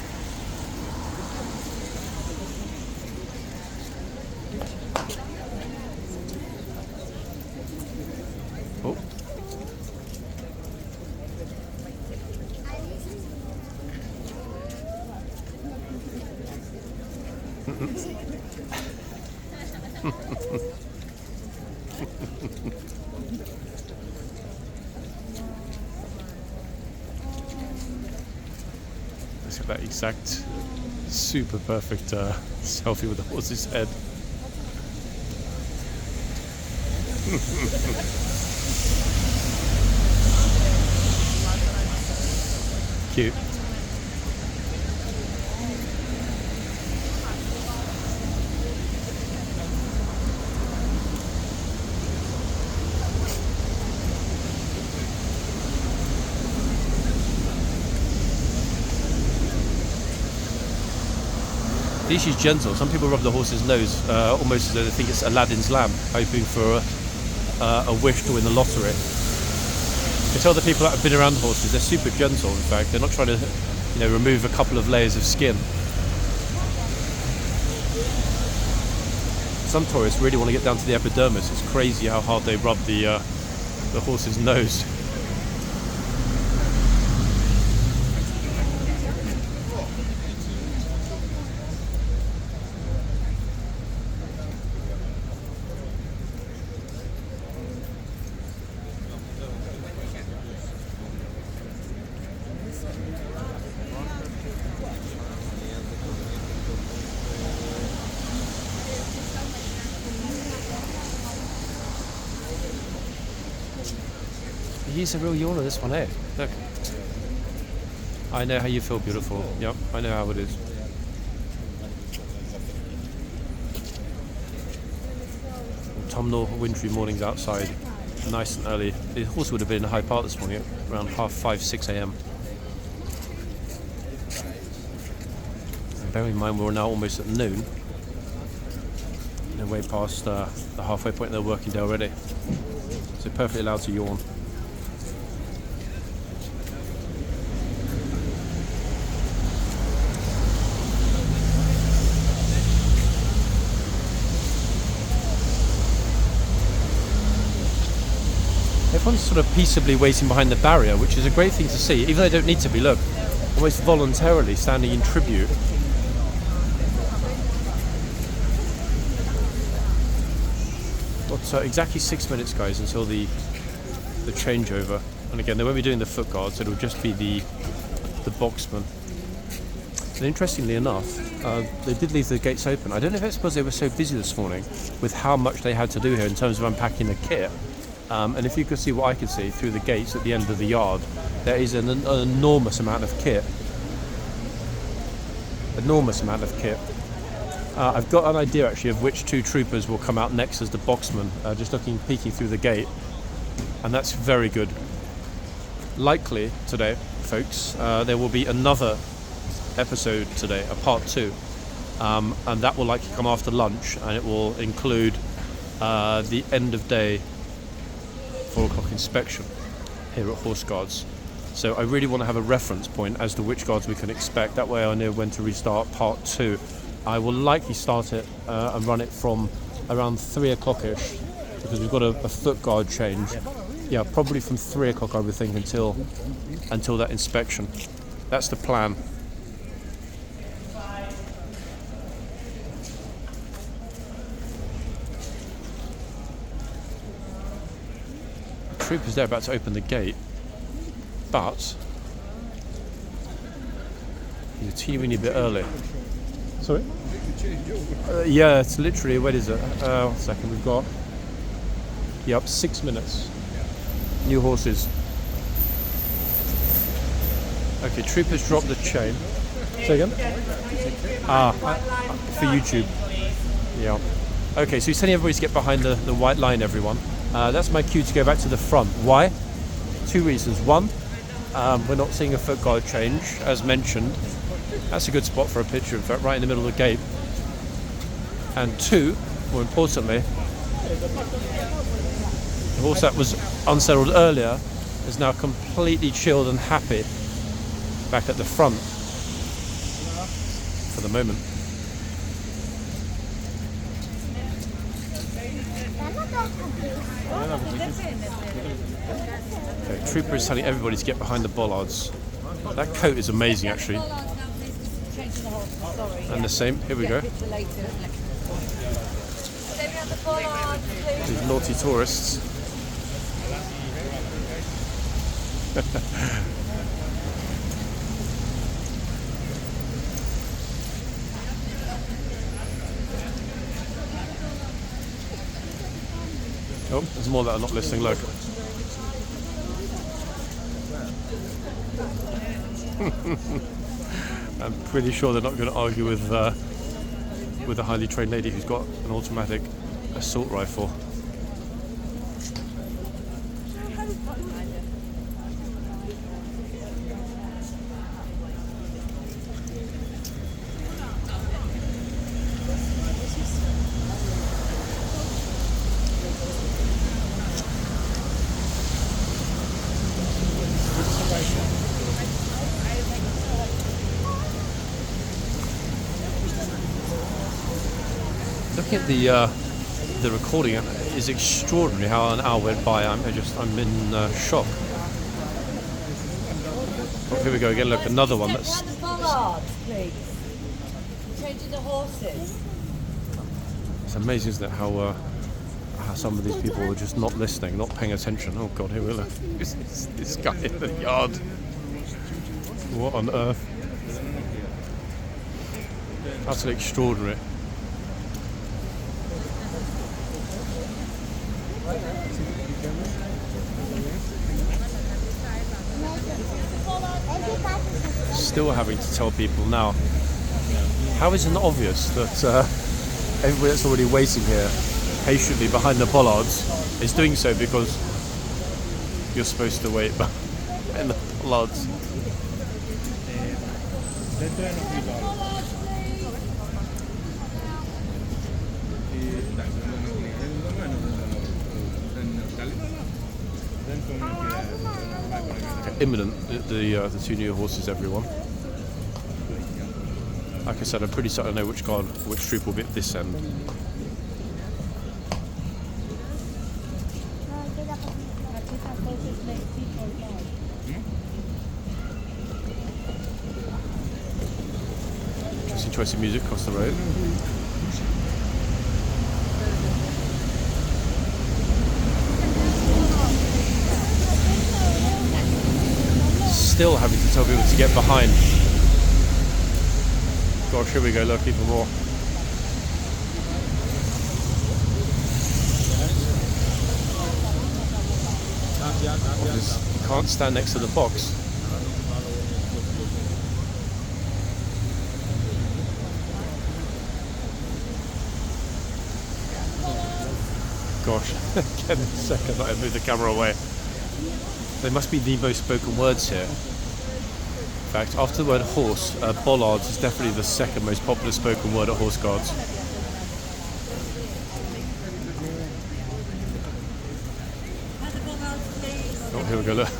Oh. Let's get that exact, super perfect selfie with the horse's head. Cute. She's gentle. Some people rub the horse's nose almost as though they think it's Aladdin's lamp, hoping for a wish to win the lottery. You can tell the people that have been around horses, they're super gentle. In fact, they're not trying to, remove a couple of layers of skin. Some tourists really want to get down to the epidermis. It's crazy how hard they rub the horse's nose. He's a real yawner, this one, eh? Look. I know how you feel, beautiful. Yep, I know how it is. Autumnal, wintry mornings outside, nice and early. The horse would have been in Hyde Park this morning at around 5:30, 6 a.m. And bearing in mind we're now almost at noon. They're way past the halfway point of their working day already. So perfectly allowed to yawn. Everyone's sort of peaceably waiting behind the barrier, which is a great thing to see, even though they don't need to be. Look, almost voluntarily standing in tribute. So exactly 6 minutes, guys, until the changeover. And again, they won't be doing the foot guards, it'll just be the boxman. And interestingly enough, they did leave the gates open. I don't know if it's because they were so busy this morning with how much they had to do here in terms of unpacking the kit. And if you could see what I could see through the gates at the end of the yard, there is an enormous amount of kit. Enormous amount of kit. I've got an idea actually of which two troopers will come out next as the boxman, just peeking through the gate. And that's very good. Likely today, folks, there will be another episode today, a part 2. And that will likely come after lunch, and it will include the end of day 4 o'clock inspection here at Horseguards. So I really want to have a reference point as to which guards we can expect. That way I know when to restart part 2. I will likely start it and run it from around 3 o'clock-ish, because we've got a foot guard change. Yeah, probably from 3 o'clock I would think until that inspection. That's the plan. Troopers there about to open the gate, but he's a teeny bit early. Sorry? Yeah, it's literally, what is it? 1 second, we've got, 6 minutes. New horses. Okay, troopers drop the chain. Say again? For YouTube. Yeah. Okay, so he's telling everybody to get behind the white line, everyone. That's my cue to go back to the front. Why? 2 reasons. One, we're not seeing a foot guard change, as mentioned. That's a good spot for a picture, in fact, right in the middle of the gate. And 2, more importantly, the horse that was unsettled earlier is now completely chilled and happy back at the front for the moment. Okay, Trooper is telling everybody to get behind the bollards. That coat is amazing, actually. And the same, here we go. These naughty tourists. Oh, there's more that are not listening. Look. I'm pretty sure they're not going to argue with a highly trained lady who's got an automatic assault rifle. Looking at the recording, is extraordinary how an hour went by. I'm in shock. Oh, here we go again. Look, another one. That's the bollards, please. Changing the horses. It's amazing, isn't it, how some of these people are just not listening, not paying attention. Oh God, here we go. This guy in the yard. What on earth? Absolutely extraordinary. Still having to tell people now. How is it not obvious that everybody that's already waiting here patiently behind the bollards is doing so because you're supposed to wait behind the bollards? Okay, imminent, the two new horses, everyone. Like I said, I'm pretty certain I know which troop will be at this end. Interesting choice of music across the road. Still having to tell people to get behind. Gosh, here we go, look, even more. You can't stand next to the box. Gosh, again, the second that I move the camera away. They must be the most spoken words here. In fact, after the word horse, bollards is definitely the second most popular spoken word at Horse Guards. Oh, here we go, look.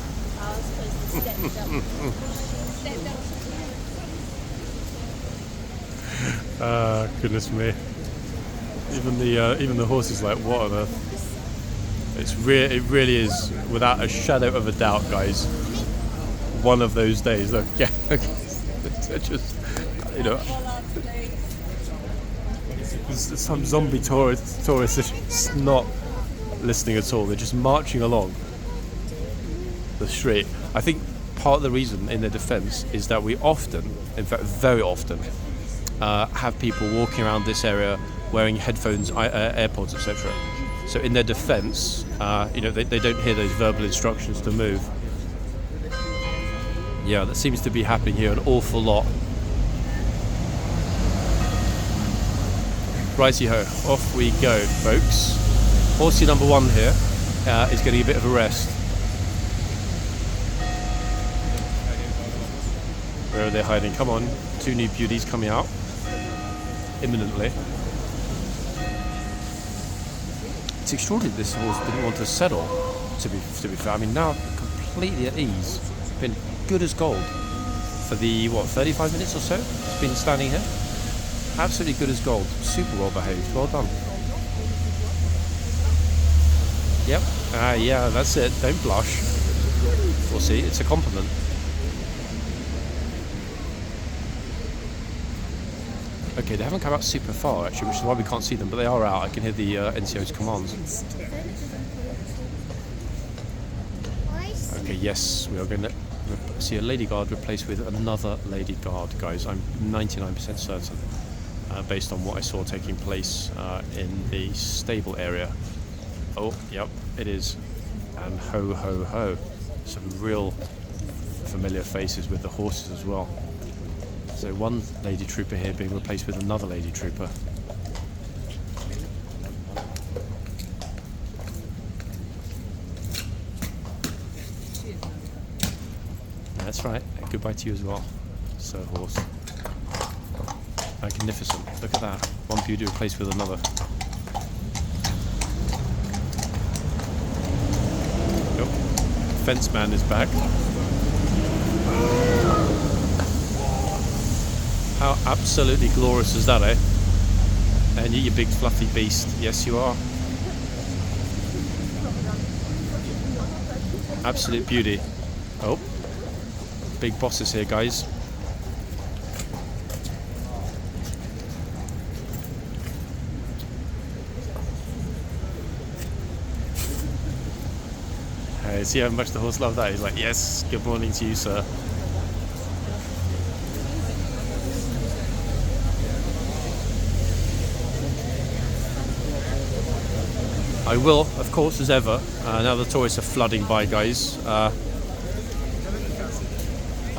Goodness me. Even the horse is like, what on earth? It really is, without a shadow of a doubt, guys, one of those days. Look, yeah, they're just, you know, some zombie tourists are just not listening at all. They're just marching along the street. I think part of the reason, in their defence, is that we often, in fact very often, have people walking around this area wearing headphones, AirPods, etc. So in their defence, you know, they don't hear those verbal instructions to move. Yeah, that seems to be happening here an awful lot. Righty-ho, off we go, folks. Horsey number one here is getting a bit of a rest. Where are they hiding? Come on, two new beauties coming out imminently. It's extraordinary this horse didn't want to settle, to be fair. I mean, now completely at ease. Been good as gold for the, 35 minutes or so it's been standing here. Absolutely good as gold. Super well behaved. Well done. Yep. Yeah, that's it. Don't blush. We'll see. It's a compliment. Okay, they haven't come out super far actually, which is why we can't see them, but they are out. I can hear the NCO's commands. Okay, yes, we are going to see a lady guard replaced with another lady guard, guys. I'm 99% certain, based on what I saw taking place in the stable area. Oh, yep, it is. And ho, ho, ho. Some real familiar faces with the horses as well. So one lady trooper here being replaced with another lady trooper. That's right. Goodbye to you as well, Sir Horse. Magnificent. Look at that. One beauty replaced with another. Yep. Fence man is back. How absolutely glorious is that, eh? And you big fluffy beast. Yes, you are. Absolute beauty. Oh. Big bosses here, guys. Hey, see how much the horse loved that? He's like, yes, good morning to you, sir. I will, of course, as ever, now the tourists are flooding by, guys, I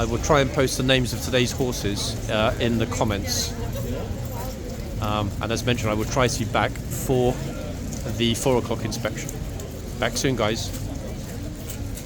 will try and post the names of today's horses in the comments. And as mentioned, I will try to be back for the 4 o'clock inspection. Back soon, guys.